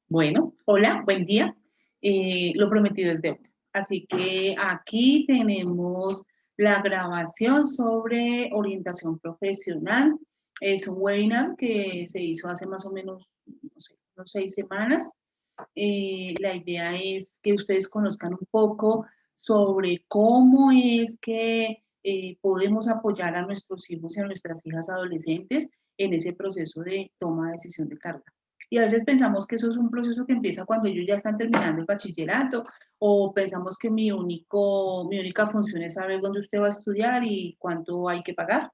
Bueno, hola, buen día. Lo prometido es deuda. Así que aquí tenemos la grabación sobre orientación profesional. Es un webinar que se hizo hace más o menos, no sé, unos 6 semanas. La idea es que ustedes conozcan un poco sobre cómo es que podemos apoyar a nuestros hijos y a nuestras hijas adolescentes en ese proceso de toma de decisión de carrera. Y a veces pensamos que eso es un proceso que empieza cuando ellos ya están terminando el bachillerato, o pensamos que mi única función es saber dónde usted va a estudiar y cuánto hay que pagar,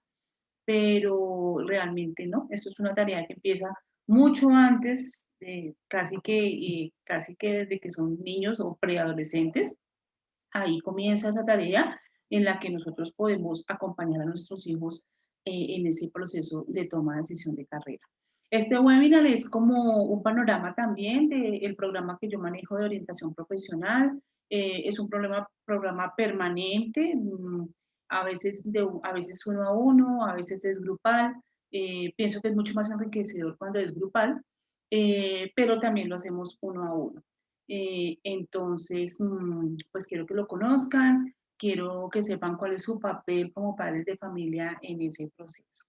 pero realmente no. Esto es una tarea que empieza mucho antes, casi que desde que son niños o preadolescentes. Ahí comienza esa tarea en la que nosotros podemos acompañar a nuestros hijos en ese proceso de toma de decisión de carrera. Este webinar es como un panorama también del programa que yo manejo de orientación profesional. Es un programa permanente, a veces uno a uno, a veces es grupal. Pienso que es mucho más enriquecedor cuando es grupal, pero también lo hacemos uno a uno. Entonces, pues quiero que lo conozcan, quiero que sepan cuál es su papel como padres de familia en ese proceso.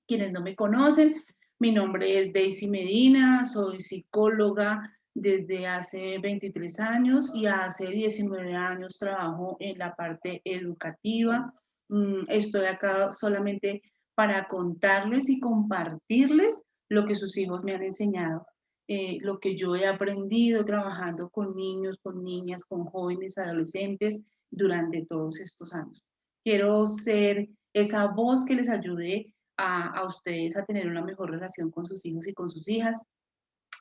Quienes no me conocen, mi nombre es Daisy Medina, soy psicóloga desde hace 23 años y hace 19 años trabajo en la parte educativa. Estoy acá solamente para contarles y compartirles lo que sus hijos me han enseñado, lo que yo he aprendido trabajando con niños, con niñas, con jóvenes, adolescentes durante todos estos años. Quiero ser esa voz que les ayude a ustedes a tener una mejor relación con sus hijos y con sus hijas.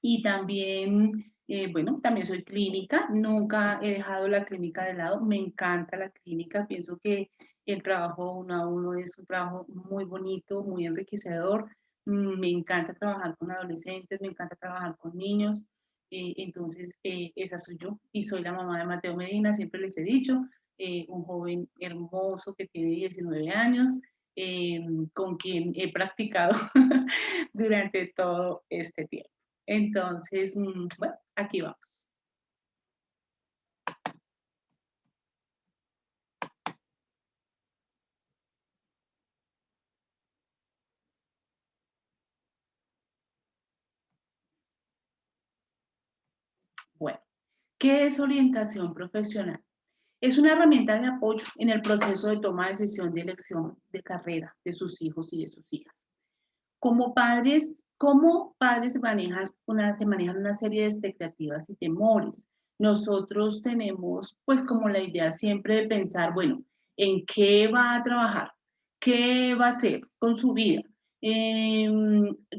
Y también, bueno, también soy clínica, nunca he dejado la clínica de lado, me encanta la clínica, pienso que el trabajo uno a uno es un trabajo muy bonito, muy enriquecedor. Me encanta trabajar con adolescentes, me encanta trabajar con niños. Entonces, esa soy yo y soy la mamá de Mateo Medina, siempre les he dicho, un joven hermoso que tiene 19 años, eh, con quien he practicado durante todo este tiempo. Entonces, bueno, aquí vamos. Bueno, ¿qué es orientación profesional? Es una herramienta de apoyo en el proceso de toma de decisión de elección de carrera de sus hijos y de sus hijas. Como padres se manejan una serie de expectativas y temores. Nosotros tenemos pues como la idea siempre de pensar, bueno, ¿en qué va a trabajar? ¿Qué va a hacer con su vida? Eh,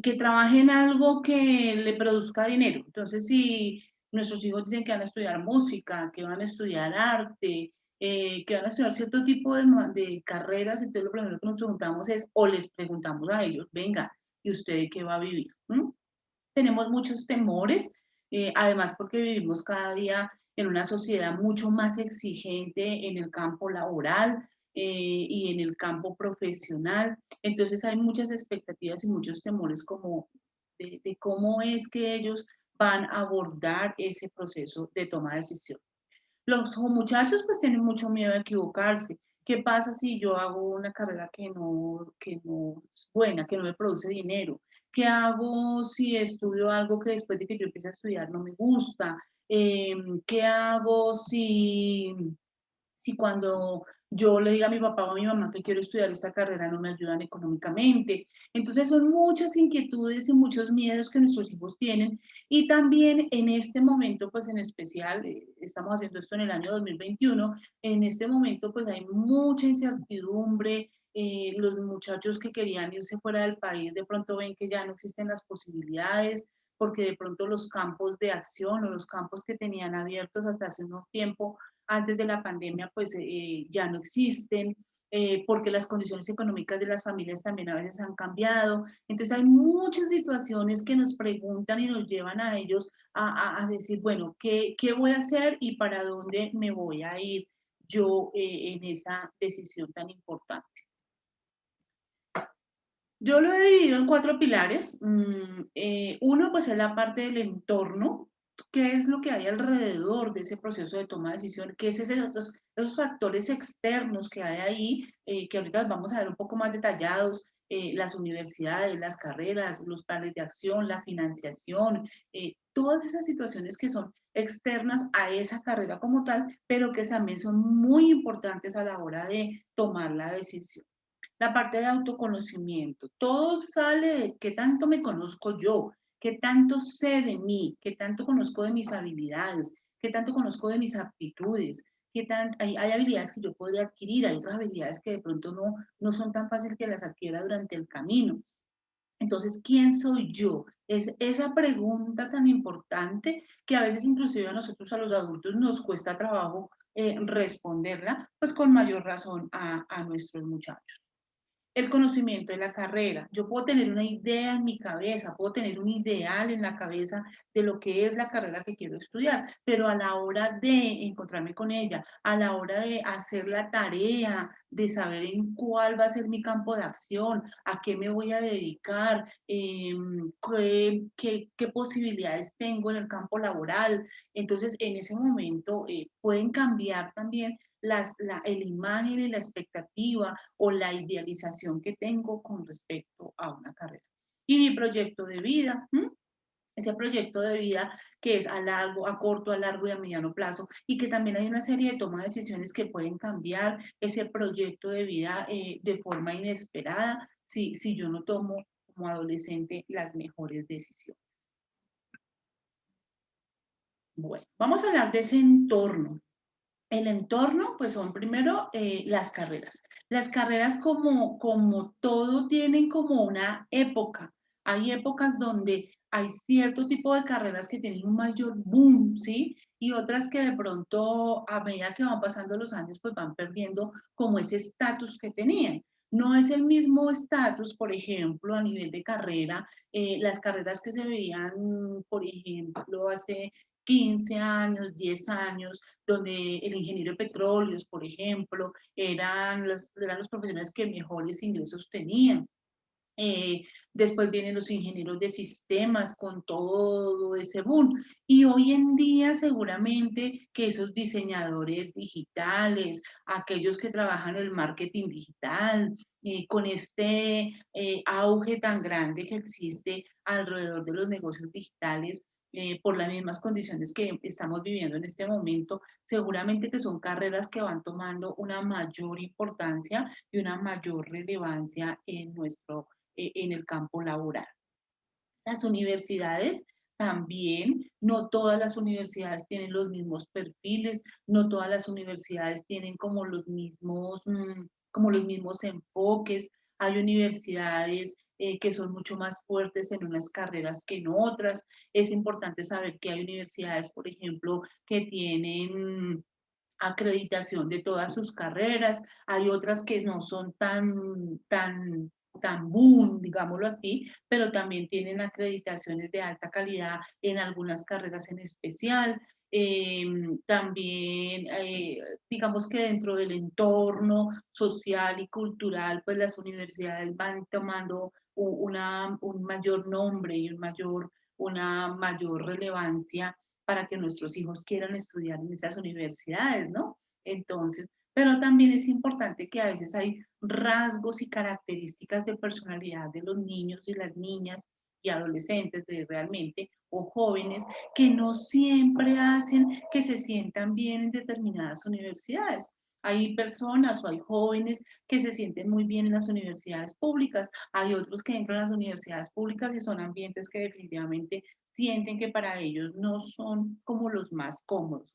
que trabaje en algo que le produzca dinero. Entonces, si nuestros hijos dicen que van a estudiar música, que van a estudiar arte, que van a estudiar cierto tipo de carreras, entonces lo primero que nos preguntamos es, o les preguntamos a ellos, venga, ¿y usted de qué va a vivir? Tenemos muchos temores, además porque vivimos cada día en una sociedad mucho más exigente en el campo laboral y en el campo profesional. Entonces hay muchas expectativas y muchos temores como de cómo es que ellos van a abordar ese proceso de toma de decisión. Los muchachos pues tienen mucho miedo a equivocarse. ¿Qué pasa si yo hago una carrera que no es buena, que no me produce dinero? ¿Qué hago si estudio algo que después de que yo empiece a estudiar no me gusta? ¿Qué hago si cuando yo le diga a mi papá o a mi mamá que quiero estudiar esta carrera no me ayudan económicamente? Entonces son muchas inquietudes y muchos miedos que nuestros hijos tienen y también en este momento, pues en especial, estamos haciendo esto en el año 2021, en este momento pues hay mucha incertidumbre. Los muchachos que querían irse fuera del país de pronto ven que ya no existen las posibilidades porque de pronto los campos de acción o los campos que tenían abiertos hasta hace un tiempo antes de la pandemia, pues ya no existen, porque las condiciones económicas de las familias también a veces han cambiado. Entonces hay muchas situaciones que nos preguntan y nos llevan a ellos a decir, bueno, ¿qué voy a hacer y para dónde me voy a ir yo en esa decisión tan importante? Yo lo he dividido en 4 pilares. Uno, pues, es la parte del entorno, qué es lo que hay alrededor de ese proceso de toma de decisión, qué es esos factores externos que hay ahí, que ahorita los vamos a ver un poco más detallados, las universidades, las carreras, los planes de acción, la financiación, todas esas situaciones que son externas a esa carrera como tal, pero que también son muy importantes a la hora de tomar la decisión. La parte de autoconocimiento, todo sale de qué tanto me conozco yo, qué tanto sé de mí, qué tanto conozco de mis habilidades, qué tanto conozco de mis aptitudes, hay habilidades que yo podría adquirir, hay otras habilidades que de pronto no son tan fáciles que las adquiera durante el camino. Entonces, ¿quién soy yo? Es esa pregunta tan importante que a veces inclusive a nosotros, a los adultos, nos cuesta trabajo responderla, pues con mayor razón a nuestros muchachos. El conocimiento de la carrera. Yo puedo tener una idea en mi cabeza, puedo tener un ideal en la cabeza de lo que es la carrera que quiero estudiar, pero a la hora de encontrarme con ella, a la hora de hacer la tarea, de saber en cuál va a ser mi campo de acción, a qué me voy a dedicar, qué posibilidades tengo en el campo laboral. Entonces, en ese momento pueden cambiar también el imagen y la expectativa o la idealización que tengo con respecto a una carrera. Y mi proyecto de vida, ese proyecto de vida que es a largo, a corto, a largo y a mediano plazo, y que también hay una serie de toma de decisiones que pueden cambiar ese proyecto de vida de forma inesperada si yo no tomo como adolescente las mejores decisiones. Bueno, vamos a hablar de ese entorno. El entorno, pues son primero las carreras. Las carreras como todo tienen como una época. Hay épocas donde hay cierto tipo de carreras que tienen un mayor boom, ¿sí? Y otras que de pronto a medida que van pasando los años, pues van perdiendo como ese estatus que tenían. No es el mismo estatus, por ejemplo, a nivel de carrera, las carreras que se veían, por ejemplo, hace 15 años, 10 años, donde el ingeniero de petróleos, por ejemplo, eran los profesionales que mejores ingresos tenían. Eh, Después vienen los ingenieros de sistemas con todo ese boom. Y hoy en día seguramente que esos diseñadores digitales, aquellos que trabajan el marketing digital, con este auge tan grande que existe alrededor de los negocios digitales, por las mismas condiciones que estamos viviendo en este momento, seguramente que son carreras que van tomando una mayor importancia y una mayor relevancia en el campo laboral. Las universidades también, no todas las universidades tienen los mismos perfiles, no todas las universidades tienen como los mismos enfoques. Hay universidades que son mucho más fuertes en unas carreras que en otras. Es importante saber que hay universidades, por ejemplo, que tienen acreditación de todas sus carreras, hay otras que no son tan boom, digámoslo así, pero también tienen acreditaciones de alta calidad en algunas carreras en especial. También, digamos que dentro del entorno social y cultural, pues las universidades van tomando un mayor nombre y una mayor relevancia para que nuestros hijos quieran estudiar en esas universidades, ¿no? Entonces, pero también es importante que a veces hay rasgos y características de personalidad de los niños y las niñas y adolescentes realmente o jóvenes que no siempre hacen que se sientan bien en determinadas universidades. Hay personas o hay jóvenes que se sienten muy bien en las universidades públicas, hay otros que entran a las universidades públicas y son ambientes que definitivamente sienten que para ellos no son como los más cómodos.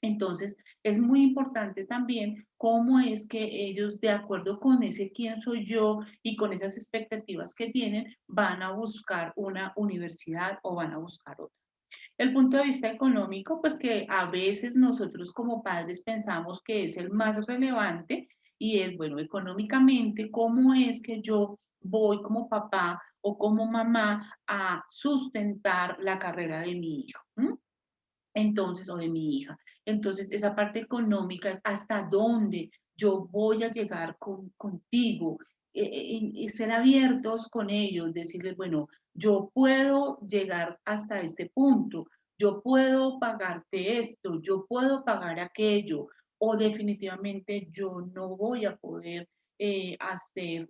Entonces, es muy importante también cómo es que ellos, de acuerdo con ese quién soy yo y con esas expectativas que tienen, van a buscar una universidad o van a buscar otra. El punto de vista económico, pues que a veces nosotros como padres pensamos que es el más relevante y es, bueno, económicamente, cómo es que yo voy como papá o como mamá a sustentar la carrera de mi hijo. Entonces, o de mi hija. Entonces, esa parte económica es hasta dónde yo voy a llegar contigo. y ser abiertos con ellos, decirles, bueno, yo puedo llegar hasta este punto, yo puedo pagarte esto, yo puedo pagar aquello, o definitivamente yo no voy a poder hacer,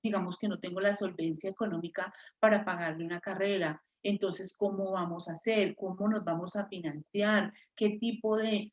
digamos que no tengo la solvencia económica para pagarle una carrera. Entonces, ¿cómo vamos a hacer? ¿Cómo nos vamos a financiar? ¿Qué tipo de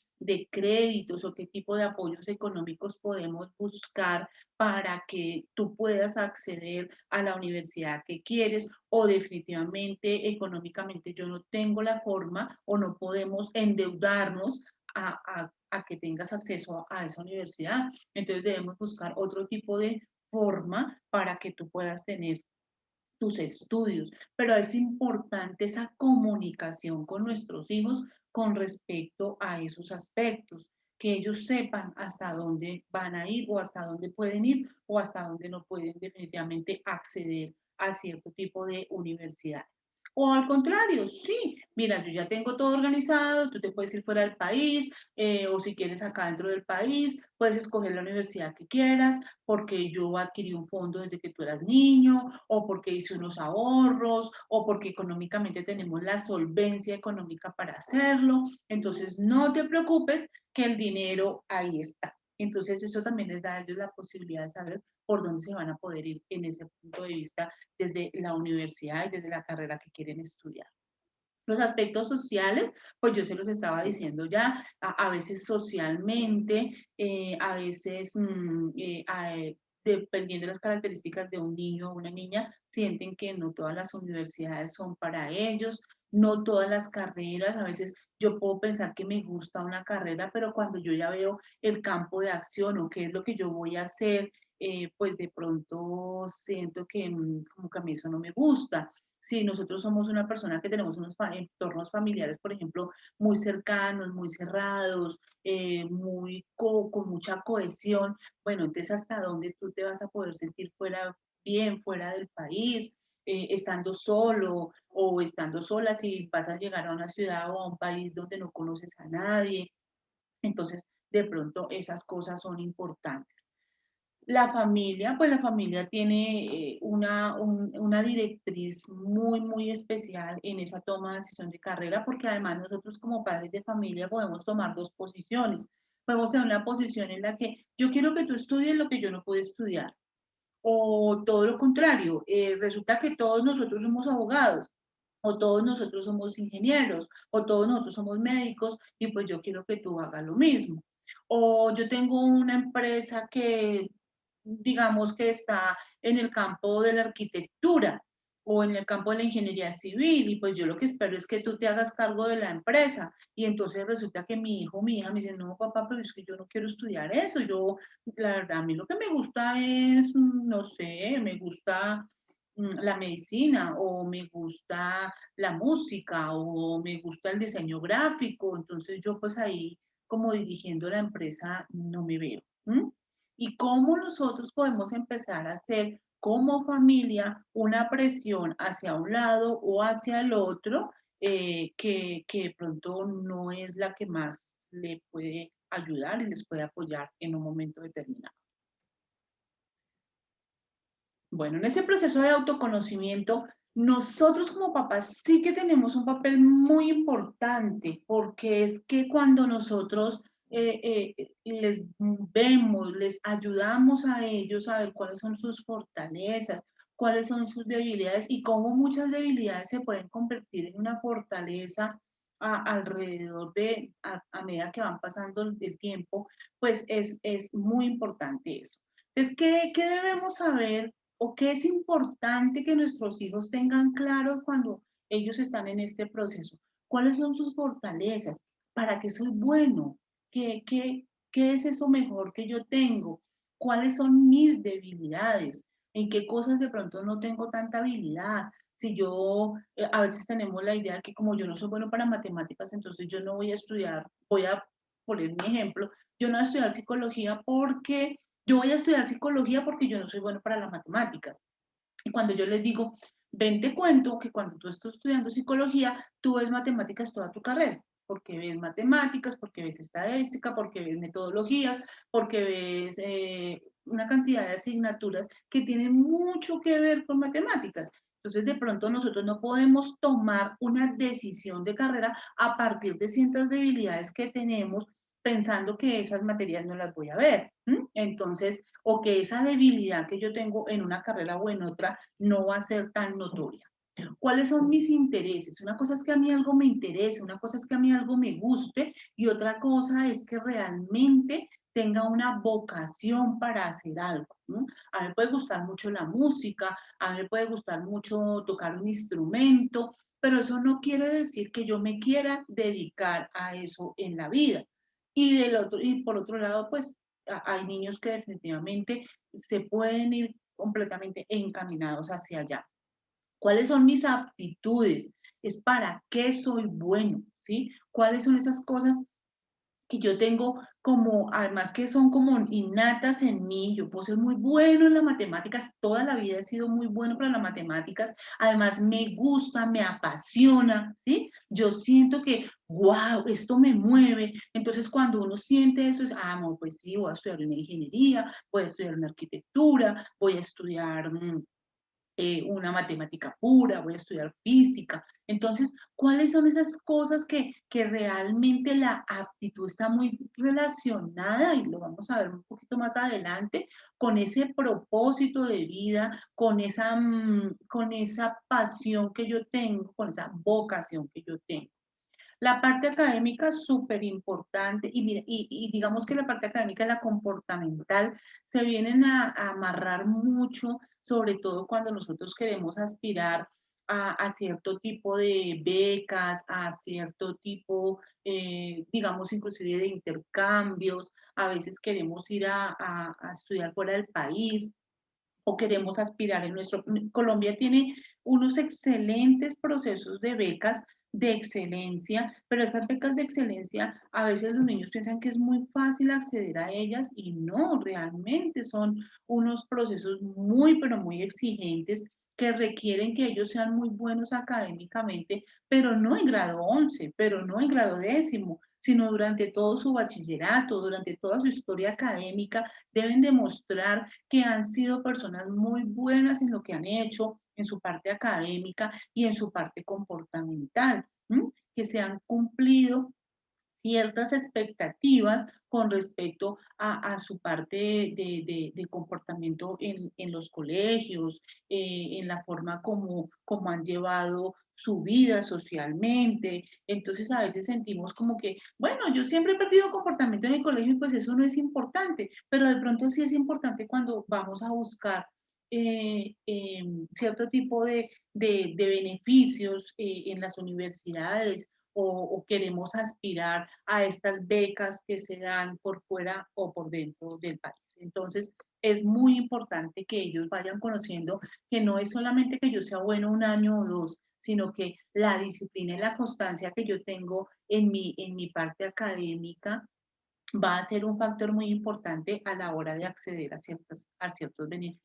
créditos o qué tipo de apoyos económicos podemos buscar para que tú puedas acceder a la universidad que quieres? O definitivamente económicamente yo no tengo la forma o no podemos endeudarnos a que tengas acceso a esa universidad. Entonces debemos buscar otro tipo de forma para que tú puedas tener tus estudios, pero es importante esa comunicación con nuestros hijos con respecto a esos aspectos, que ellos sepan hasta dónde van a ir o hasta dónde pueden ir o hasta dónde no pueden definitivamente acceder a cierto tipo de universidades. O al contrario, sí, mira, yo ya tengo todo organizado, tú te puedes ir fuera del país, o si quieres acá dentro del país, puedes escoger la universidad que quieras, porque yo adquirí un fondo desde que tú eras niño, o porque hice unos ahorros, o porque económicamente tenemos la solvencia económica para hacerlo. Entonces, no te preocupes que el dinero ahí está. Entonces, eso también les da a ellos la posibilidad de saber por dónde se van a poder ir en ese punto de vista desde la universidad y desde la carrera que quieren estudiar. Los aspectos sociales, pues yo se los estaba diciendo ya, a veces socialmente, a veces dependiendo de las características de un niño o una niña, sienten que no todas las universidades son para ellos, no todas las carreras, a veces yo puedo pensar que me gusta una carrera, pero cuando yo ya veo el campo de acción o qué es lo que yo voy a hacer, pues de pronto siento que como que a mí eso no me gusta. Si nosotros somos una persona que tenemos unos entornos familiares, por ejemplo, muy cercanos, muy cerrados, con mucha cohesión, bueno, entonces hasta dónde tú te vas a poder sentir fuera, bien fuera del país, estando solo o estando sola, si vas a llegar a una ciudad o a un país donde no conoces a nadie. Entonces, de pronto esas cosas son importantes. La familia, pues la familia tiene una directriz muy, muy especial en esa toma de decisión de carrera, porque además nosotros como padres de familia podemos tomar dos posiciones. Podemos tener una posición en la que yo quiero que tú estudies lo que yo no pude estudiar, o todo lo contrario, resulta que todos nosotros somos abogados, o todos nosotros somos ingenieros, o todos nosotros somos médicos, y pues yo quiero que tú hagas lo mismo. O yo tengo una empresa que, digamos que está en el campo de la arquitectura o en el campo de la ingeniería civil, y pues yo lo que espero es que tú te hagas cargo de la empresa. Y entonces resulta que mi hijo, mi hija me dice, no, papá, pero es que yo no quiero estudiar eso. Yo, la verdad, a mí lo que me gusta es, no sé, me gusta la medicina o me gusta la música o me gusta el diseño gráfico, entonces yo pues ahí como dirigiendo la empresa no me veo. ¿M? Y cómo nosotros podemos empezar a hacer como familia una presión hacia un lado o hacia el otro que de pronto no es la que más le puede ayudar y les puede apoyar en un momento determinado. Bueno, en ese proceso de autoconocimiento, nosotros como papás sí que tenemos un papel muy importante, porque es que cuando nosotros les vemos, les ayudamos a ellos a ver cuáles son sus fortalezas, cuáles son sus debilidades y cómo muchas debilidades se pueden convertir en una fortaleza alrededor a medida que van pasando el tiempo, pues es muy importante eso. Entonces, ¿qué debemos saber o qué es importante que nuestros hijos tengan claro cuando ellos están en este proceso? ¿Cuáles son sus fortalezas? ¿Para qué soy bueno? ¿Qué es eso mejor que yo tengo? ¿Cuáles son mis debilidades? ¿En qué cosas de pronto no tengo tanta habilidad? Si yo, a veces tenemos la idea que como yo no soy bueno para matemáticas, entonces yo no voy a estudiar, voy a poner mi ejemplo, yo no voy a estudiar psicología porque yo voy a estudiar psicología porque yo no soy bueno para las matemáticas. Y cuando yo les digo, ven, te cuento que cuando tú estás estudiando psicología, tú ves matemáticas toda tu carrera, porque ves matemáticas, porque ves estadística, porque ves metodologías, porque ves una cantidad de asignaturas que tienen mucho que ver con matemáticas. Entonces, de pronto nosotros no podemos tomar una decisión de carrera a partir de ciertas debilidades que tenemos pensando que esas materias no las voy a ver. Entonces, o que esa debilidad que yo tengo en una carrera o en otra no va a ser tan notoria. ¿Cuáles son mis intereses? Una cosa es que a mí algo me interese, una cosa es que a mí algo me guste y otra cosa es que realmente tenga una vocación para hacer algo, ¿no? A mí me puede gustar mucho la música, a mí me puede gustar mucho tocar un instrumento, pero eso no quiere decir que yo me quiera dedicar a eso en la vida. Y por otro lado, pues hay niños que definitivamente se pueden ir completamente encaminados hacia allá. ¿Cuáles son mis aptitudes? Es para qué soy bueno, ¿sí? ¿Cuáles son esas cosas que yo tengo como, además que son como innatas en mí? Yo puedo ser muy bueno en las matemáticas, toda la vida he sido muy bueno para las matemáticas, además me gusta, me apasiona, ¿sí? Yo siento que, wow, esto me mueve, entonces cuando uno siente eso, es, no, pues sí, voy a estudiar una ingeniería, voy a estudiar una arquitectura, voy a estudiar una matemática pura, voy a estudiar física. Entonces, ¿cuáles son esas cosas que realmente la aptitud está muy relacionada, y lo vamos a ver un poquito más adelante, con ese propósito de vida, con esa pasión que yo tengo, con esa vocación que yo tengo? La parte académica es súper importante y, y digamos que la parte académica y la comportamental se vienen a amarrar mucho, sobre todo cuando nosotros queremos aspirar a cierto tipo de becas, a cierto tipo, digamos, inclusive de intercambios. A veces queremos ir a estudiar fuera del país o queremos aspirar en nuestro... Colombia tiene unos excelentes procesos de becas de excelencia, pero esas becas de excelencia a veces los niños piensan que es muy fácil acceder a ellas y no, realmente son unos procesos muy, pero muy exigentes que requieren que ellos sean muy buenos académicamente, pero no en grado 11, pero no en grado décimo, sino durante todo su bachillerato, durante toda su historia académica, deben demostrar que han sido personas muy buenas en lo que han hecho, en su parte académica y en su parte comportamental, que se han cumplido ciertas expectativas con respecto a su parte de comportamiento en los colegios, en la forma como han llevado su vida socialmente. Entonces a veces sentimos como que, bueno, yo siempre he perdido comportamiento en el colegio y pues eso no es importante, pero de pronto sí es importante cuando vamos a buscar cierto tipo de beneficios en las universidades o queremos aspirar a estas becas que se dan por fuera o por dentro del país. Entonces, es muy importante que ellos vayan conociendo que no es solamente que yo sea bueno un año o dos, sino que la disciplina y la constancia que yo tengo en mi parte académica va a ser un factor muy importante a la hora de acceder a ciertos beneficios.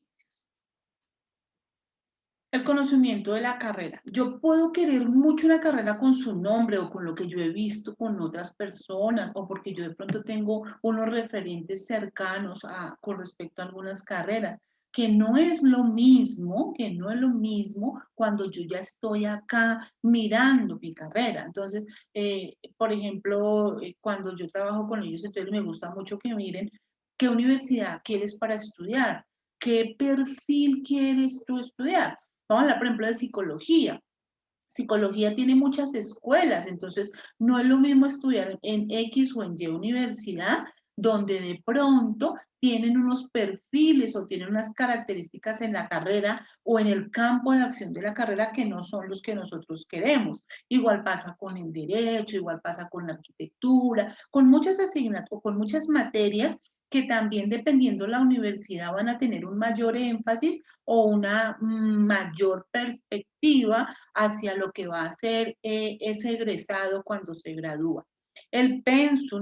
El conocimiento de la carrera. Yo puedo querer mucho una carrera con su nombre o con lo que yo he visto con otras personas o porque yo de pronto tengo unos referentes cercanos con respecto a algunas carreras, que no es lo mismo, que no es lo mismo cuando yo ya estoy acá mirando mi carrera. Entonces, por ejemplo, cuando yo trabajo con ellos, entonces me gusta mucho que miren qué universidad quieres para estudiar, qué perfil quieres tú estudiar. Vamos a hablar, por ejemplo, de psicología. Psicología tiene muchas escuelas, entonces no es lo mismo estudiar en X o en Y universidad, donde de pronto tienen unos perfiles o tienen unas características en la carrera o en el campo de acción de la carrera que no son los que nosotros queremos. Igual pasa con el derecho, igual pasa con la arquitectura, con muchas asignaturas, con muchas materias que también dependiendo la universidad van a tener un mayor énfasis o una mayor perspectiva hacia lo que va a ser ese egresado cuando se gradúa. El pensum,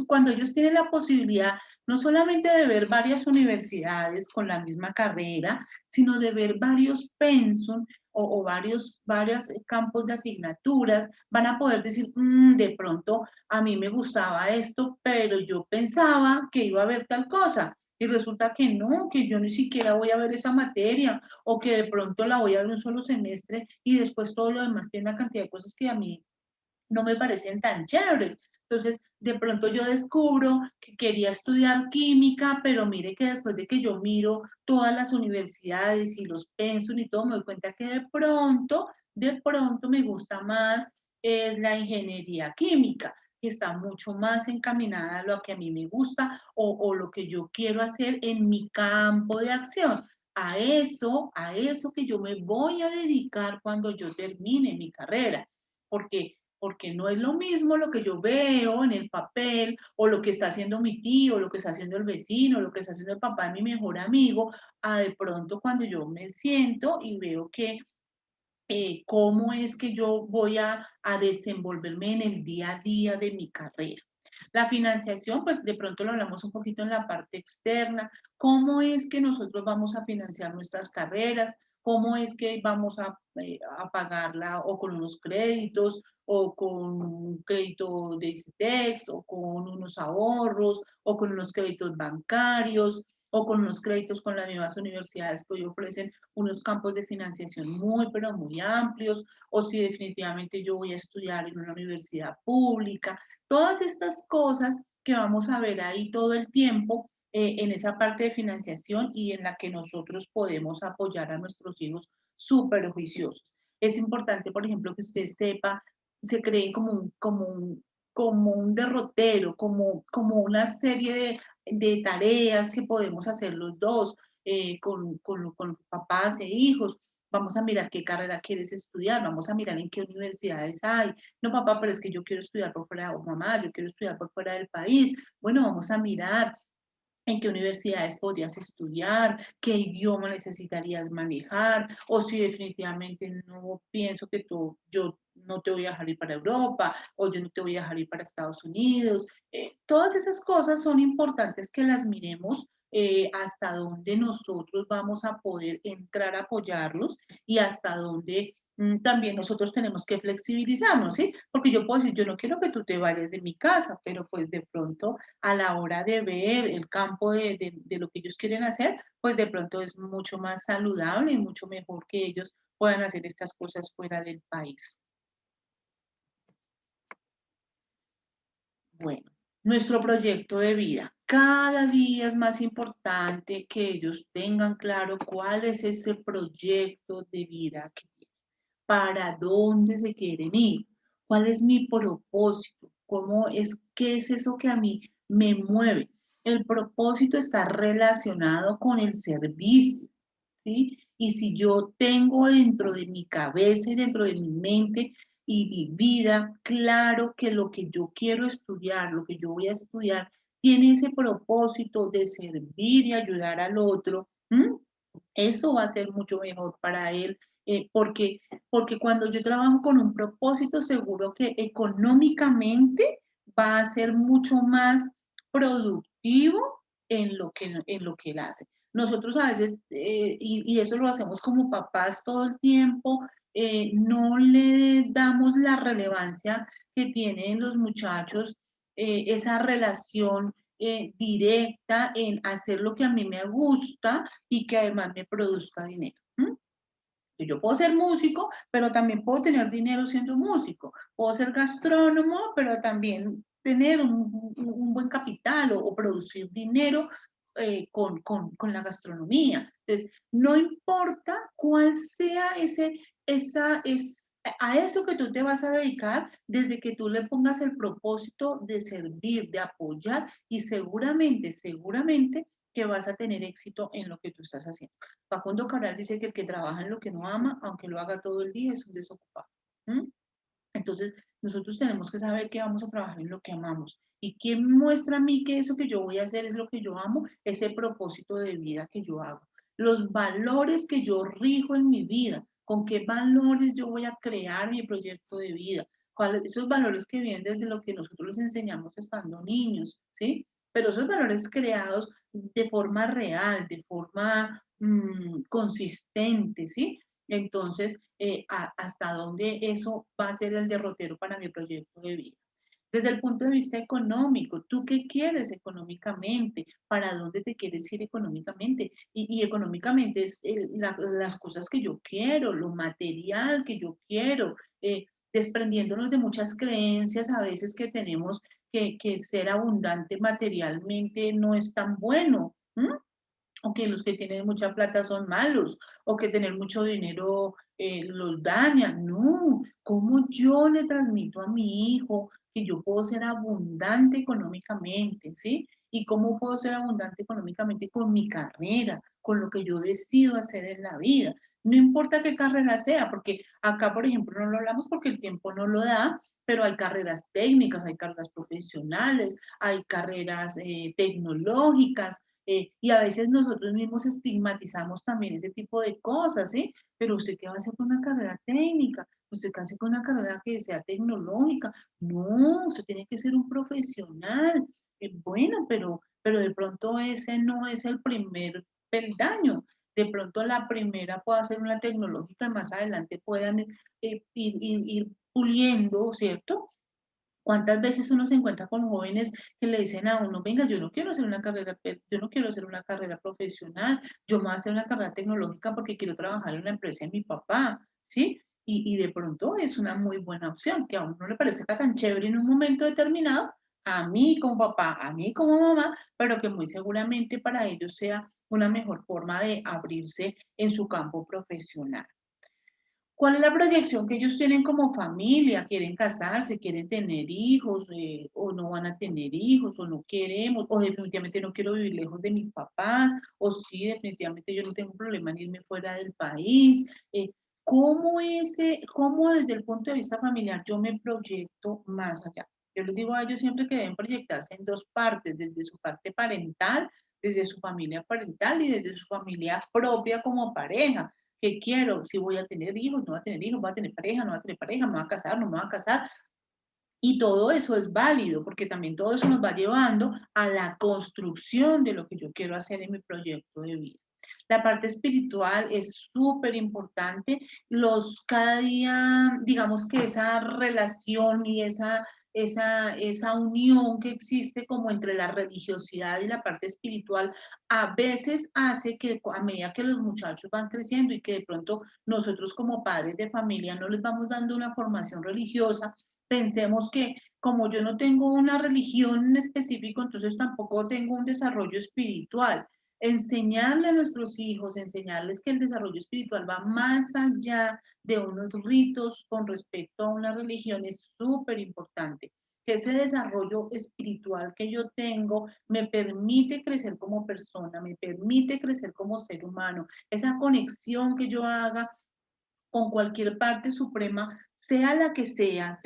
cuando ellos tienen la posibilidad no solamente de ver varias universidades con la misma carrera, sino de ver varios pensum o varios campos de asignaturas, van a poder decir, de pronto a mí me gustaba esto, pero yo pensaba que iba a haber tal cosa. Y resulta que no, que yo ni siquiera voy a ver esa materia o que de pronto la voy a ver un solo semestre y después todo lo demás tiene una cantidad de cosas que a mí no me parecen tan chéveres. Entonces, de pronto yo descubro que quería estudiar química, pero mire que después de que yo miro todas las universidades y los pensos y todo, me doy cuenta que de pronto me gusta más es la ingeniería química, que está mucho más encaminada a lo que a mí me gusta o lo que yo quiero hacer en mi campo de acción. A eso que yo me voy a dedicar cuando yo termine mi carrera, porque no es lo mismo lo que yo veo en el papel o lo que está haciendo mi tío, lo que está haciendo el vecino, lo que está haciendo el papá de mi mejor amigo, a de pronto cuando yo me siento y veo que cómo es que yo voy a desenvolverme en el día a día de mi carrera. La financiación, pues de pronto lo hablamos un poquito en la parte externa, cómo es que nosotros vamos a financiar nuestras carreras, cómo es que vamos a pagarla o con unos créditos o con un crédito de ICETEX o con unos ahorros o con unos créditos bancarios o con unos créditos con las mismas universidades que hoy ofrecen unos campos de financiación muy, pero muy amplios, o si definitivamente yo voy a estudiar en una universidad pública. Todas estas cosas que vamos a ver ahí todo el tiempo en esa parte de financiación y en la que nosotros podemos apoyar a nuestros hijos súper juiciosos. Es importante, por ejemplo, que usted sepa, se cree como un derrotero, como una serie de tareas que podemos hacer los dos con papás e hijos. Vamos a mirar qué carrera quieres estudiar, vamos a mirar en qué universidades hay. No, papá, pero es que yo quiero estudiar por fuera, o mamá, yo quiero estudiar por fuera del país. Bueno, vamos a mirar en qué universidades podrías estudiar, qué idioma necesitarías manejar, o si definitivamente no pienso que yo no te voy a dejar ir para Europa, o yo no te voy a dejar ir para Estados Unidos. Todas esas cosas son importantes que las miremos hasta dónde nosotros vamos a poder entrar a apoyarlos y hasta dónde también nosotros tenemos que flexibilizarnos, ¿sí? Porque yo puedo decir, yo no quiero que tú te vayas de mi casa, pero pues de pronto a la hora de ver el campo de lo que ellos quieren hacer, pues de pronto es mucho más saludable y mucho mejor que ellos puedan hacer estas cosas fuera del país. Bueno, nuestro proyecto de vida. Cada día es más importante que ellos tengan claro cuál es ese proyecto de vida que tienen, para dónde se quieren ir, cuál es mi propósito, qué es eso que a mí me mueve. El propósito está relacionado con el servicio, ¿sí? Y si yo tengo dentro de mi cabeza y dentro de mi mente y mi vida, claro que lo que yo quiero estudiar, lo que yo voy a estudiar, tiene ese propósito de servir y ayudar al otro, ¿m? Eso va a ser mucho mejor para él, porque cuando yo trabajo con un propósito, seguro que económicamente va a ser mucho más productivo en lo que él hace. Nosotros a veces, y eso lo hacemos como papás todo el tiempo, no le damos la relevancia que tienen los muchachos, esa relación directa en hacer lo que a mí me gusta y que además me produzca dinero. ¿M? Yo puedo ser músico, pero también puedo tener dinero siendo músico. Puedo ser gastrónomo, pero también tener un buen capital o producir dinero con la gastronomía. Entonces, no importa cuál sea a eso que tú te vas a dedicar, desde que tú le pongas el propósito de servir, de apoyar y seguramente que vas a tener éxito en lo que tú estás haciendo. Facundo Cabral dice que el que trabaja en lo que no ama, aunque lo haga todo el día, es un desocupado. ¿Mm? Entonces, nosotros tenemos que saber que vamos a trabajar en lo que amamos. ¿Y quién muestra a mí que eso que yo voy a hacer es lo que yo amo? Ese propósito de vida que yo hago. Los valores que yo rijo en mi vida. ¿Con qué valores yo voy a crear mi proyecto de vida? Esos valores que vienen desde lo que nosotros les enseñamos estando niños, ¿sí? Pero esos valores creados de forma real, de forma consistente, ¿sí? Entonces, hasta dónde eso va a ser el derrotero para mi proyecto de vida. Desde el punto de vista económico, ¿tú qué quieres económicamente? ¿Para dónde te quieres ir económicamente? Y económicamente es las cosas que yo quiero, lo material que yo quiero, desprendiéndonos de muchas creencias a veces que tenemos que ser abundante materialmente no es tan bueno. O que los que tienen mucha plata son malos, o que tener mucho dinero los daña. No, ¿cómo yo le transmito a mi hijo que yo puedo ser abundante económicamente, ¿sí? ¿Y cómo puedo ser abundante económicamente con mi carrera, con lo que yo decido hacer en la vida? No importa qué carrera sea, porque acá, por ejemplo, no lo hablamos porque el tiempo no lo da, pero hay carreras técnicas, hay carreras profesionales, hay carreras tecnológicas, y a veces nosotros mismos estigmatizamos también ese tipo de cosas, ¿sí? Pero usted qué va a hacer con una carrera técnica, usted qué hace con una carrera que sea tecnológica, no, usted tiene que ser un profesional. Bueno, pero de pronto ese no es el primer peldaño. De pronto la primera puede ser una tecnológica y más adelante puedan ir puliendo, ¿cierto? ¿Cuántas veces uno se encuentra con jóvenes que le dicen a uno, venga, yo no quiero hacer una carrera, yo no quiero hacer una carrera profesional, yo me voy a hacer una carrera tecnológica porque quiero trabajar en la empresa de mi papá, ¿sí? Y de pronto es una muy buena opción, que a uno no le parezca tan chévere en un momento determinado, a mí como papá, a mí como mamá, pero que muy seguramente para ellos sea una mejor forma de abrirse en su campo profesional. ¿Cuál es la proyección que ellos tienen como familia? ¿Quieren casarse? ¿Quieren tener hijos? ¿O no van a tener hijos? ¿O no queremos? ¿O definitivamente no quiero vivir lejos de mis papás? ¿O sí, definitivamente yo no tengo problema en irme fuera del país? ¿Cómo desde el punto de vista familiar yo me proyecto más allá? Yo les digo a ellos siempre que deben proyectarse en dos partes, desde su parte parental, desde su familia parental y desde su familia propia como pareja. ¿Qué quiero? Si voy a tener hijos, no voy a tener hijos, voy a tener pareja, no voy a tener pareja, me voy a casar, no me voy a casar. Y todo eso es válido, porque también todo eso nos va llevando a la construcción de lo que yo quiero hacer en mi proyecto de vida. La parte espiritual es súper importante. Cada día, digamos que esa relación y esa unión que existe como entre la religiosidad y la parte espiritual, a veces hace que a medida que los muchachos van creciendo y que de pronto nosotros como padres de familia no les vamos dando una formación religiosa, pensemos que como yo no tengo una religión en específico, entonces tampoco tengo un desarrollo espiritual. Enseñarle a nuestros hijos, enseñarles que el desarrollo espiritual va más allá de unos ritos con respecto a una religión es súper importante. Que ese desarrollo espiritual que yo tengo me permite crecer como persona, me permite crecer como ser humano. Esa conexión que yo haga con cualquier parte suprema, sea la que sea,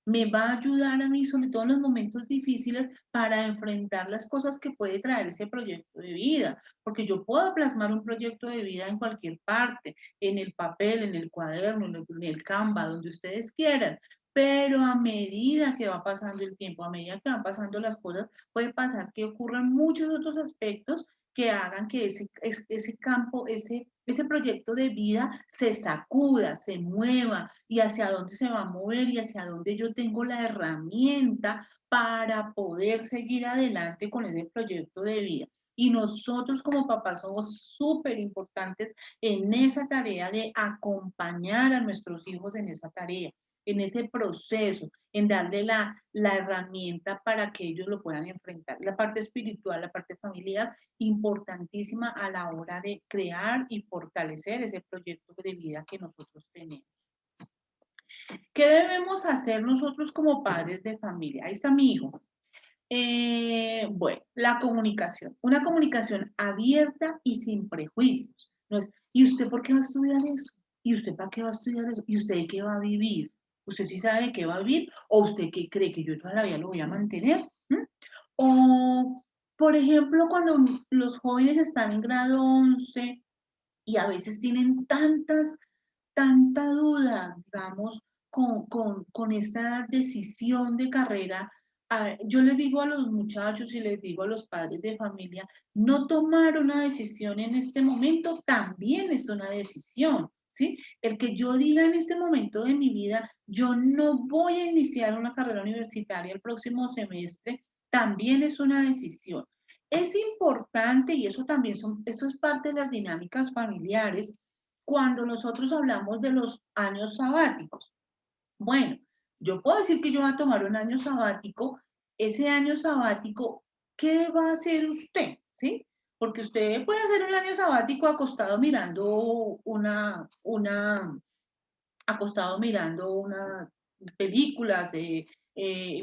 me va a ayudar a mí, sobre todo en los momentos difíciles, para enfrentar las cosas que puede traer ese proyecto de vida. Porque yo puedo plasmar un proyecto de vida en cualquier parte, en el papel, en el cuaderno, en el Canva, donde ustedes quieran. Pero a medida que va pasando el tiempo, a medida que van pasando las cosas, puede pasar que ocurran muchos otros aspectos que hagan que ese campo, ese proyecto de vida se sacuda, se mueva y hacia dónde se va a mover y hacia dónde yo tengo la herramienta para poder seguir adelante con ese proyecto de vida. Y nosotros como papás somos súper importantes en esa tarea de acompañar a nuestros hijos en esa tarea, en ese proceso, en darle la herramienta para que ellos lo puedan enfrentar. La parte espiritual, la parte familiar, importantísima a la hora de crear y fortalecer ese proyecto de vida que nosotros tenemos. ¿Qué debemos hacer nosotros como padres de familia? Ahí está mi hijo. Bueno, la comunicación, una comunicación abierta y sin prejuicios. No es, ¿y usted por qué va a estudiar eso? ¿Y usted para qué va a estudiar eso? ¿Y usted de qué va a vivir? ¿Usted sí sabe de qué va a vivir? ¿O usted qué cree que yo toda la vida lo voy a mantener? ¿Mm? O, por ejemplo, cuando los jóvenes están en grado 11 y a veces tienen tanta duda, digamos, con esta decisión de carrera. Yo les digo a los muchachos y les digo a los padres de familia, no tomar una decisión en este momento también es una decisión, ¿sí? El que yo diga en este momento de mi vida, yo no voy a iniciar una carrera universitaria el próximo semestre, también es una decisión. Es importante, y eso también eso es parte de las dinámicas familiares, cuando nosotros hablamos de los años sabáticos. Bueno, yo puedo decir que yo voy a tomar un año sabático. Ese año sabático, ¿qué va a hacer usted? ¿Sí? Porque usted puede hacer un año sabático acostado mirando unas películas,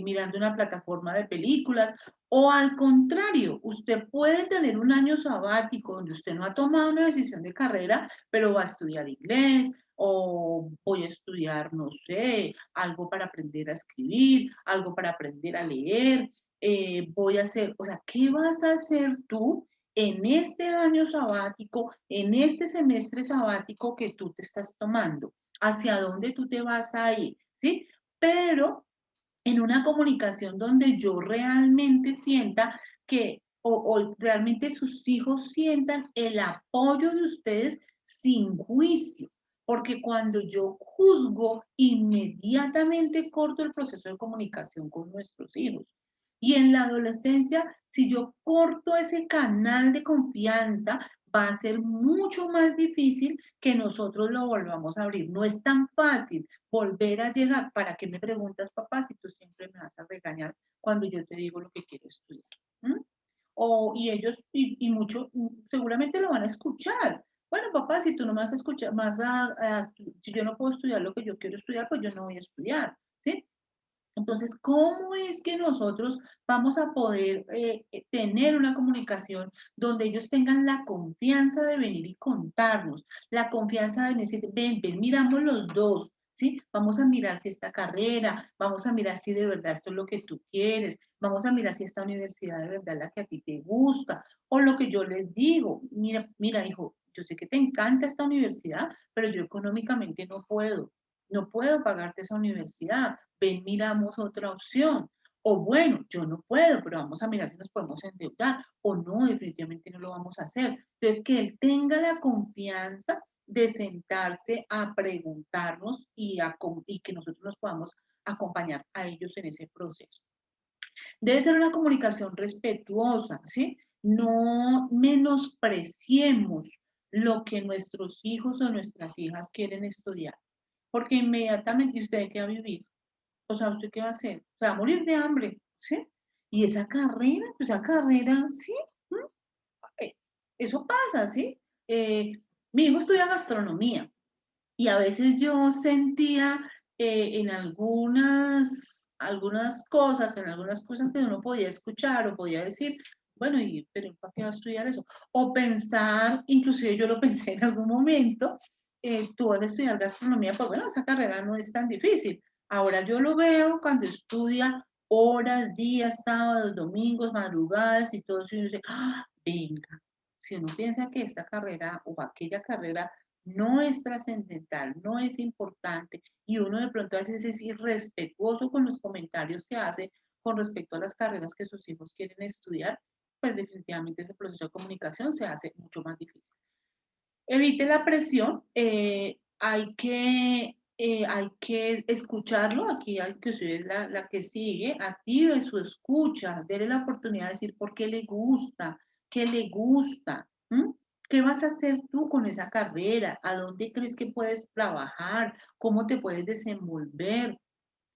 mirando una plataforma de películas, o al contrario, usted puede tener un año sabático donde usted no ha tomado una decisión de carrera, pero va a estudiar inglés, o voy a estudiar, no sé, algo para aprender a escribir, algo para aprender a leer, voy a hacer, o sea, ¿qué vas a hacer tú en este año sabático, en este semestre sabático que tú te estás tomando? ¿Hacia dónde tú te vas a ir? ¿Sí? Pero en una comunicación donde yo realmente sienta que, o realmente sus hijos sientan el apoyo de ustedes sin juicio, porque cuando yo juzgo, inmediatamente corto el proceso de comunicación con nuestros hijos. Y en la adolescencia, si yo corto ese canal de confianza, va a ser mucho más difícil que nosotros lo volvamos a abrir. No es tan fácil volver a llegar. ¿Para qué me preguntas, papá, si tú siempre me vas a regañar cuando yo te digo lo que quiero estudiar? ¿Mm? Y ellos, mucho, seguramente lo van a escuchar. Bueno, papá, si tú no me vas a escuchar, si yo no puedo estudiar lo que yo quiero estudiar, pues yo no voy a estudiar, ¿sí? Entonces, ¿cómo es que nosotros vamos a poder tener una comunicación donde ellos tengan la confianza de venir y contarnos, la confianza de decir, ven, ven, miramos los dos, ¿sí? Vamos a mirar si esta carrera, vamos a mirar si de verdad esto es lo que tú quieres, vamos a mirar si esta universidad de verdad es la que a ti te gusta, o lo que yo les digo, mira, mira, hijo, yo sé que te encanta esta universidad, pero yo económicamente no puedo pagarte esa universidad, ven, miramos otra opción. O bueno, yo no puedo, pero vamos a mirar si nos podemos endeudar. O no, definitivamente no lo vamos a hacer. Entonces, que él tenga la confianza de sentarse a preguntarnos y que nosotros nos podamos acompañar a ellos en ese proceso. Debe ser una comunicación respetuosa, ¿sí? No menospreciemos lo que nuestros hijos o nuestras hijas quieren estudiar, porque inmediatamente usted qué va a vivir. O sea, ¿usted qué va a hacer? Se va a morir de hambre, ¿sí? Y esa carrera, sí, ¿m? Eh, eso pasa, ¿sí? Mi hijo estudia gastronomía y a veces yo sentía en algunas cosas que uno podía escuchar o podía decir, bueno, pero ¿para qué va a estudiar eso? O pensar, inclusive yo lo pensé en algún momento, tú vas a estudiar gastronomía, pues bueno, esa carrera no es tan difícil. Ahora yo lo veo cuando estudia horas, días, sábados, domingos, madrugadas y todo eso, y uno dice, ¡ah, venga! Si uno piensa que esta carrera o aquella carrera no es trascendental, no es importante, y uno de pronto a veces es irrespetuoso con los comentarios que hace con respecto a las carreras que sus hijos quieren estudiar, pues definitivamente ese proceso de comunicación se hace mucho más difícil. Evite la presión, hay que escucharlo, aquí inclusive es la que sigue, active su escucha, déle la oportunidad de decir por qué le gusta, qué le gusta, ¿m? ¿Qué vas a hacer tú con esa carrera? ¿A dónde crees que puedes trabajar? ¿Cómo te puedes desenvolver?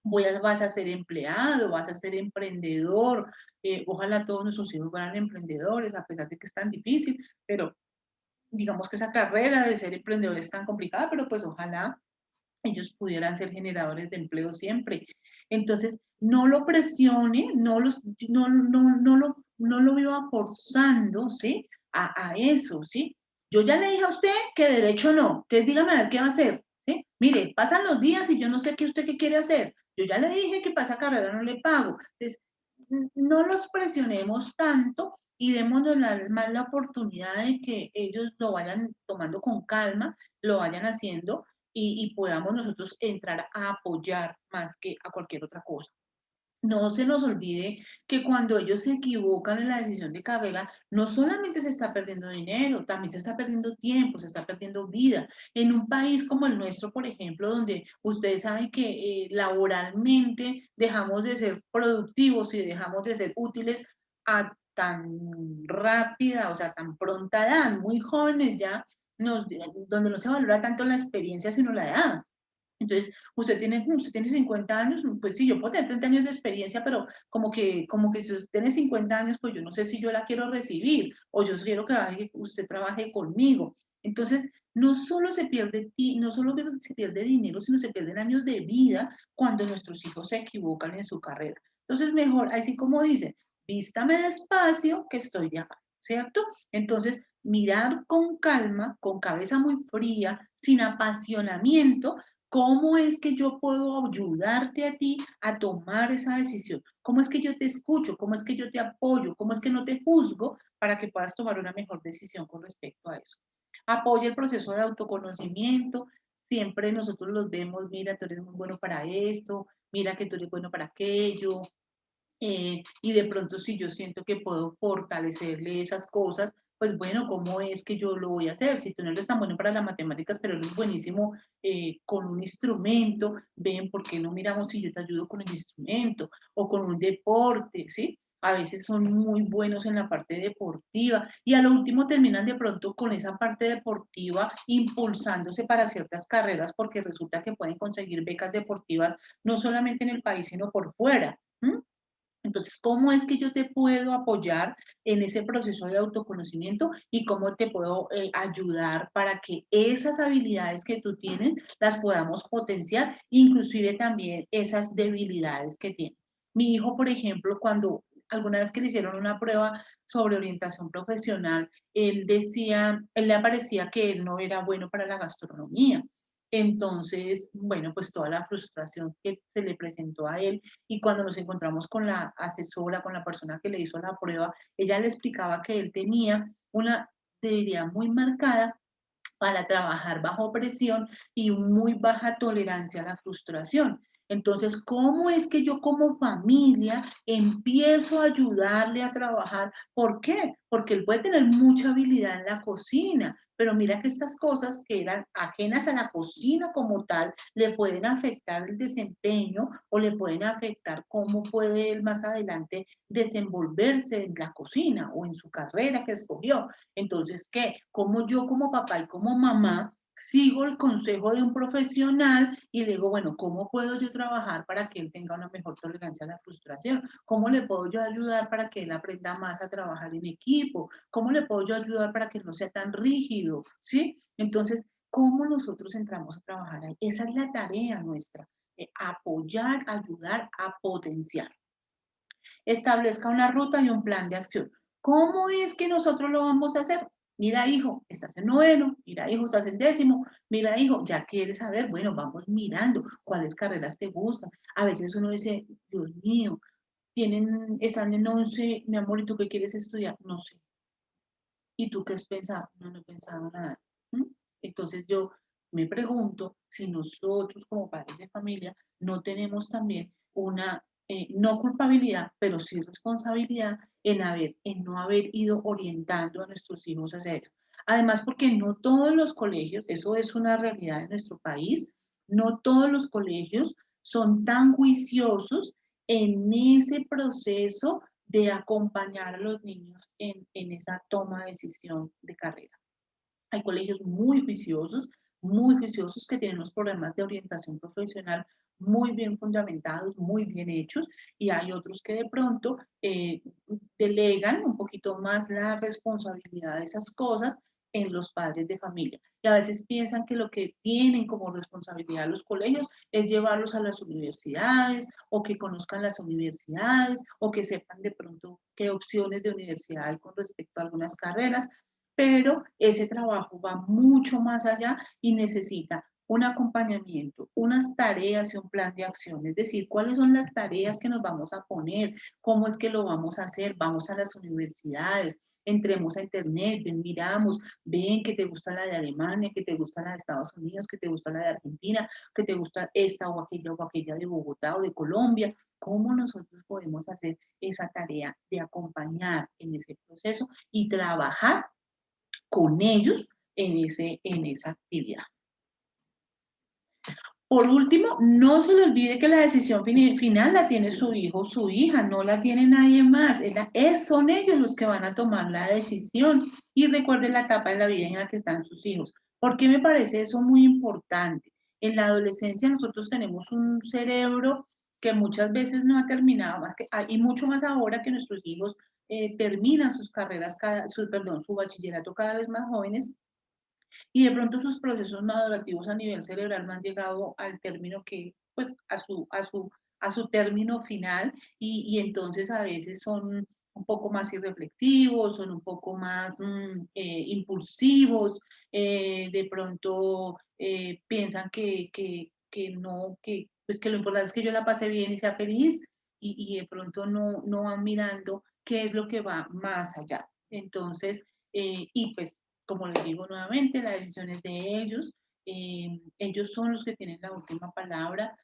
¿Vas a ser empleado? ¿Vas a ser emprendedor? Ojalá todos nuestros hijos fueran emprendedores, a pesar de que es tan difícil, pero digamos que esa carrera de ser emprendedor es tan complicada, pero pues ojalá ellos pudieran ser generadores de empleo siempre. Entonces, no lo presione, no lo viva forzando, ¿sí? A eso, ¿sí? Yo ya le dije a usted que derecho no, entonces dígame a ver qué va a hacer, ¿sí? Mire, pasan los días y yo no sé qué usted qué quiere hacer. Yo ya le dije que para esa carrera no le pago. Entonces, no los presionemos tanto y démonos más la oportunidad de que ellos lo vayan tomando con calma, lo vayan haciendo y podamos nosotros entrar a apoyar más que a cualquier otra cosa. No se nos olvide que cuando ellos se equivocan en la decisión de carrera, no solamente se está perdiendo dinero, también se está perdiendo tiempo, se está perdiendo vida. En un país como el nuestro, por ejemplo, donde ustedes saben que laboralmente dejamos de ser productivos y dejamos de ser útiles a tan rápida, o sea, tan pronta edad, muy jóvenes ya, donde no se valora tanto la experiencia, sino la edad. Entonces, usted tiene 50 años, pues sí, yo puedo tener 30 años de experiencia, pero como que si usted tiene 50 años, pues yo no sé si yo la quiero recibir o yo quiero que usted trabaje conmigo. Entonces, no solo se pierde no solo se pierde dinero, sino se pierden años de vida cuando nuestros hijos se equivocan en su carrera. Entonces, mejor, así como dice, vístame despacio que estoy de afán, ¿cierto? Entonces, mirar con calma, con cabeza muy fría, sin apasionamiento, ¿cómo es que yo puedo ayudarte a ti a tomar esa decisión? ¿Cómo es que yo te escucho? ¿Cómo es que yo te apoyo? ¿Cómo es que no te juzgo para que puedas tomar una mejor decisión con respecto a eso? Apoya el proceso de autoconocimiento. Siempre nosotros los vemos, mira, tú eres muy bueno para esto, mira que tú eres bueno para aquello, y de pronto si yo siento que puedo fortalecerle esas cosas, pues bueno, ¿cómo es que yo lo voy a hacer? Si tú no eres tan bueno para las matemáticas, pero eres buenísimo con un instrumento, ven, ¿por qué no miramos si yo te ayudo con el instrumento o con un deporte, ¿sí? A veces son muy buenos en la parte deportiva y a lo último terminan de pronto con esa parte deportiva impulsándose para ciertas carreras porque resulta que pueden conseguir becas deportivas no solamente en el país, sino por fuera. ¿Mm? Entonces, ¿cómo es que yo te puedo apoyar en ese proceso de autoconocimiento y cómo te puedo ayudar para que esas habilidades que tú tienes las podamos potenciar, inclusive también esas debilidades que tiene? Mi hijo, por ejemplo, cuando alguna vez que le hicieron una prueba sobre orientación profesional, él decía, él le parecía que él no era bueno para la gastronomía. Entonces, bueno, pues toda la frustración que se le presentó a él y cuando nos encontramos con la asesora, con la persona que le hizo la prueba, ella le explicaba que él tenía una debilidad muy marcada para trabajar bajo presión y muy baja tolerancia a la frustración. Entonces, ¿cómo es que yo como familia empiezo a ayudarle a trabajar? ¿Por qué? Porque él puede tener mucha habilidad en la cocina, pero mira que estas cosas que eran ajenas a la cocina como tal, le pueden afectar el desempeño o le pueden afectar cómo puede él más adelante desenvolverse en la cocina o en su carrera que escogió. Entonces, ¿qué? Como yo como papá y como mamá sigo el consejo de un profesional y le digo, bueno, ¿cómo puedo yo trabajar para que él tenga una mejor tolerancia a la frustración? ¿Cómo le puedo yo ayudar para que él aprenda más a trabajar en equipo? ¿Cómo le puedo yo ayudar para que no sea tan rígido? ¿Sí? Entonces, ¿cómo nosotros entramos a trabajar ahí? Esa es la tarea nuestra, apoyar, ayudar a potenciar. Establezca una ruta y un plan de acción. ¿Cómo es que nosotros lo vamos a hacer? Mira, hijo, estás en noveno, mira, hijo, estás en décimo, mira, hijo, ya quieres saber, bueno, vamos mirando cuáles carreras te gustan. A veces uno dice, Dios mío, están en 11, mi amor, ¿y tú qué quieres estudiar? No sé. ¿Y tú qué has pensado? No, no he pensado nada. ¿Mm? Entonces yo me pregunto si nosotros como padres de familia no tenemos también una, no culpabilidad, pero sí responsabilidad en no haber ido orientando a nuestros hijos hacia eso. Además, porque no todos los colegios, eso es una realidad en nuestro país, no todos los colegios son tan juiciosos en ese proceso de acompañar a los niños en esa toma de decisión de carrera. Hay colegios muy juiciosos que tienen los programas de orientación profesional muy bien fundamentados, muy bien hechos, y hay otros que de pronto delegan un poquito más la responsabilidad de esas cosas en los padres de familia. Y a veces piensan que lo que tienen como responsabilidad los colegios es llevarlos a las universidades o que conozcan las universidades o que sepan de pronto qué opciones de universidad hay con respecto a algunas carreras, pero ese trabajo va mucho más allá y necesita un acompañamiento, unas tareas y un plan de acción, es decir, cuáles son las tareas que nos vamos a poner, cómo es que lo vamos a hacer, vamos a las universidades, entremos a internet, ven, miramos, ven que te gusta la de Alemania, que te gusta la de Estados Unidos, que te gusta la de Argentina, que te gusta esta o aquella de Bogotá o de Colombia. ¿Cómo nosotros podemos hacer esa tarea de acompañar en ese proceso y trabajar con ellos en esa actividad? Por último, no se le olvide que la decisión final la tiene su hijo o su hija, no la tiene nadie más. Son ellos los que van a tomar la decisión. Y recuerden la etapa de la vida en la que están sus hijos. ¿Por qué me parece eso muy importante? En la adolescencia nosotros tenemos un cerebro que muchas veces no ha terminado, y mucho más ahora que nuestros hijos terminan sus carreras, su bachillerato cada vez más jóvenes, y de pronto sus procesos madurativos a nivel cerebral no han llegado al término que, pues, a su término final, y entonces a veces son un poco más irreflexivos, son un poco más impulsivos, de pronto piensan que no, pues que lo importante es que yo la pase bien y sea feliz, y de pronto no van mirando qué es lo que va más allá. Entonces, y pues como les digo nuevamente, la decisión es de ellos. Ellos son los que tienen la última palabra.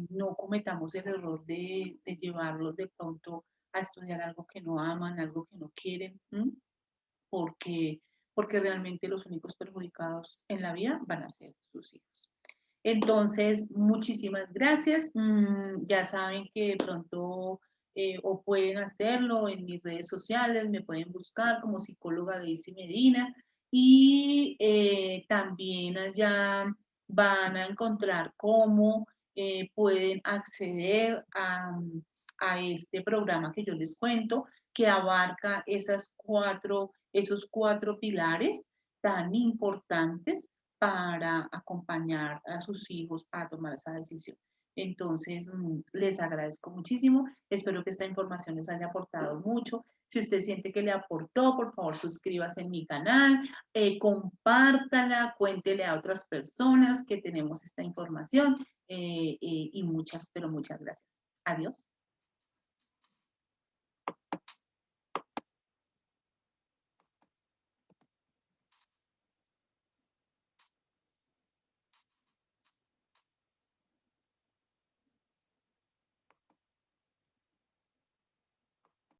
No cometamos el error de llevarlos de pronto a estudiar algo que no aman, algo que no quieren, ¿m? porque, porque realmente los únicos perjudicados en la vida van a ser sus hijos. Entonces, muchísimas gracias. Ya saben que de pronto o pueden hacerlo en mis redes sociales, me pueden buscar como psicóloga Daisy Medina, y también allá van a encontrar cómo pueden acceder a este programa que yo les cuento, que abarca esos cuatro pilares tan importantes para acompañar a sus hijos a tomar esa decisión. Entonces, les agradezco muchísimo. Espero que esta información les haya aportado mucho. Si usted siente que le aportó, por favor, suscríbase en mi canal, compártala, cuéntele a otras personas que tenemos esta información, y muchas, pero muchas gracias. Adiós.